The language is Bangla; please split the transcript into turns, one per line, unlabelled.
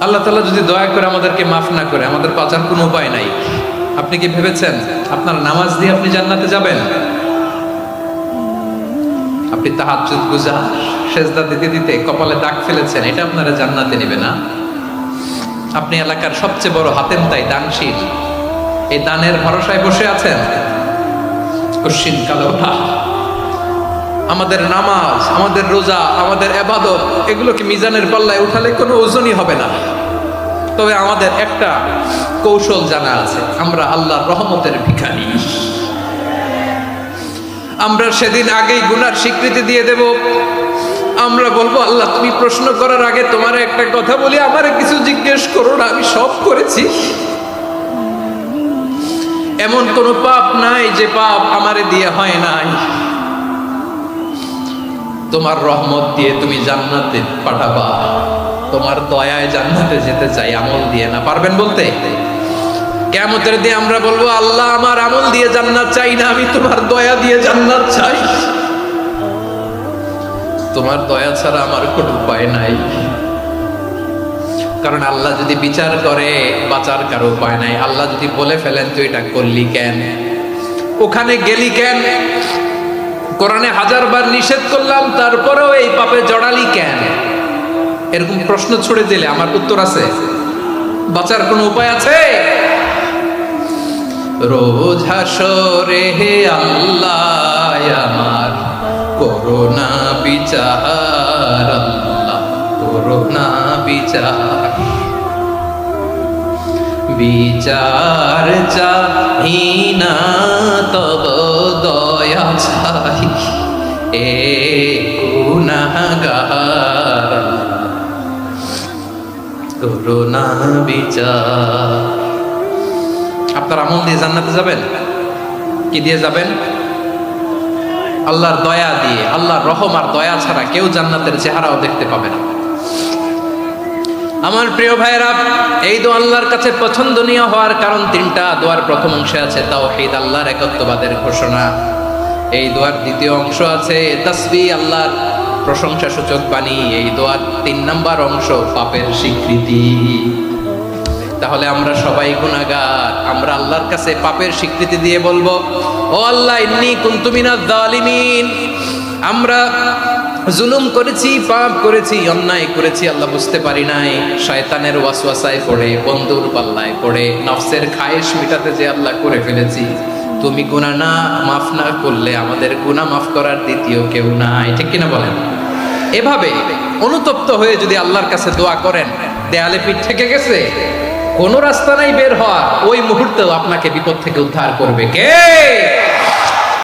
আল্লাহ তাআলা যদি দয়া করে আমাদেরকে মাফ না করে, আমাদের বাঁচার কোনো উপায় নাই। আপনি কি ভেবেছেন আপনার নামাজ দিয়ে আপনি জান্নাতে যাবেন? আপনি তাহাজ্জুদ গুজার সেজদা দিতে দিতে কপালে দাগ ফেলেছেন, এটা আপনারা জান্নাতে নেবে না? আপনি এলাকার সবচেয়ে বড় হাতেম তাই দানশীল, এই দানের ভরসায় বসে আছেন। কশিন কালো আমাদের নামাজ, আমাদের রোজা, আমাদের ইবাদত, এগুলোকে মিজানের পাল্লায় উঠালে কোনো ওজনই হবে না। তবে আমাদের একটা কৌশল জানা আছে, আমরা আল্লাহর রহমতের ভিখারি। আমরা সেদিন আগেই গুনার স্বীকৃতি দিয়ে দেব। আমরা বলবো, আল্লাহ তুমি প্রশ্ন করার আগে তোমার একটা কথা বলি, আমারে কিছু জিজ্ঞেস করো না, আমি সব করেছি। এমন কোন পাপ নাই যে পাপ আমারে দিয়ে হয় নাই। তোমার রহমত দিয়ে তুমি জান্নাতে পাঠাবা, তোমার দয়ায় জান্নাতে যেতে চাই, আমল দিয়ে না। পারবেন বলতে? কিয়ামতের দিন আমরা বলবো, আল্লাহ আমার আমল দিয়ে জান্নাত চাই না, আমি তোমার দয়া দিয়ে জান্নাত চাই। তোমার দয়া ছাড়া আমার কোনো উপায় নাই। কারণ আল্লাহ যদি বিচার করে, বাঁচার কারো উপায় নাই। আল্লাহ যদি বলে ফেলেন তুই এটা করলি কেন, ওখানে গেলি কেন, কোরআনে 1000 বার নিষেধ করলাম তারপরেও এই পাপে জড়ালি কেন, এরকম প্রশ্ন ছুড়ে দিলে আমার উত্তর আছে? বাঁচার কোনো উপায় আছে? রোজ হাসরে হে আল্লাহ আমার করোনা বিচার, আল্লাহ করোনা বিচার। বিচার চাহি না তব দয়া চাই, এ গুনাহগার করোনা বিচার। আপনার আমল দিয়ে জান্নাতে যাবেন? কি দিয়ে যাবেন? আল্লাহর দয়া দিয়ে। আল্লাহর রহম আর দয়া ছাড়া কেউ জান্নাতের চেহারাও দেখতে পাবে না। আমার প্রিয় ভাইরা, এই দোয়া আল্লাহর কাছে পছন্দনীয় হওয়ার কারণ 3টা। দোয়ার প্রথম অংশে আছে তাওহীদ, আল্লাহর একত্ববাদের ঘোষণা। এই দোয়ার দ্বিতীয় অংশ আছে তাসবিহ, আল্লাহর প্রশংসা সূচক বাণী। এই দোয়ার 3 নাম্বার অংশ পাপের স্বীকৃতি। তাহলে আমরা সবাই গুনাহগার। আমরা আল্লাহর কাছে পাপের স্বীকৃতি দিয়ে বলবো, ও আল্লাহ ইন্নী কুনতু মিনাজ জালিমিন, আমরা জুলুম করেছি, পাপ করেছি, অন্যায় করেছি, আল্লাহ বুঝতে পারি নাই। শয়তানের ওয়াসওয়াসায় পড়ে, বন্ধুর পাল্লায় পড়ে, নফসের খায়েশ মিটাতে যে আল্লাহ করে ফেলেছি। তুমি গুনাহ না মাফ না করলে আমাদের গুনাহ মাফ করার দ্বিতীয় কেউ নাই। ঠিক কিনা বলেন? এভাবে অনুতপ্ত হয়ে যদি আল্লাহর কাছে দোয়া করেন, দেয়ালে পিঠ থেকে গেছে, কোনো রাস্তা নাই বের হওয়ার, ওই মুহূর্তেও আপনাকে বিপদ থেকে উদ্ধার করবে কে?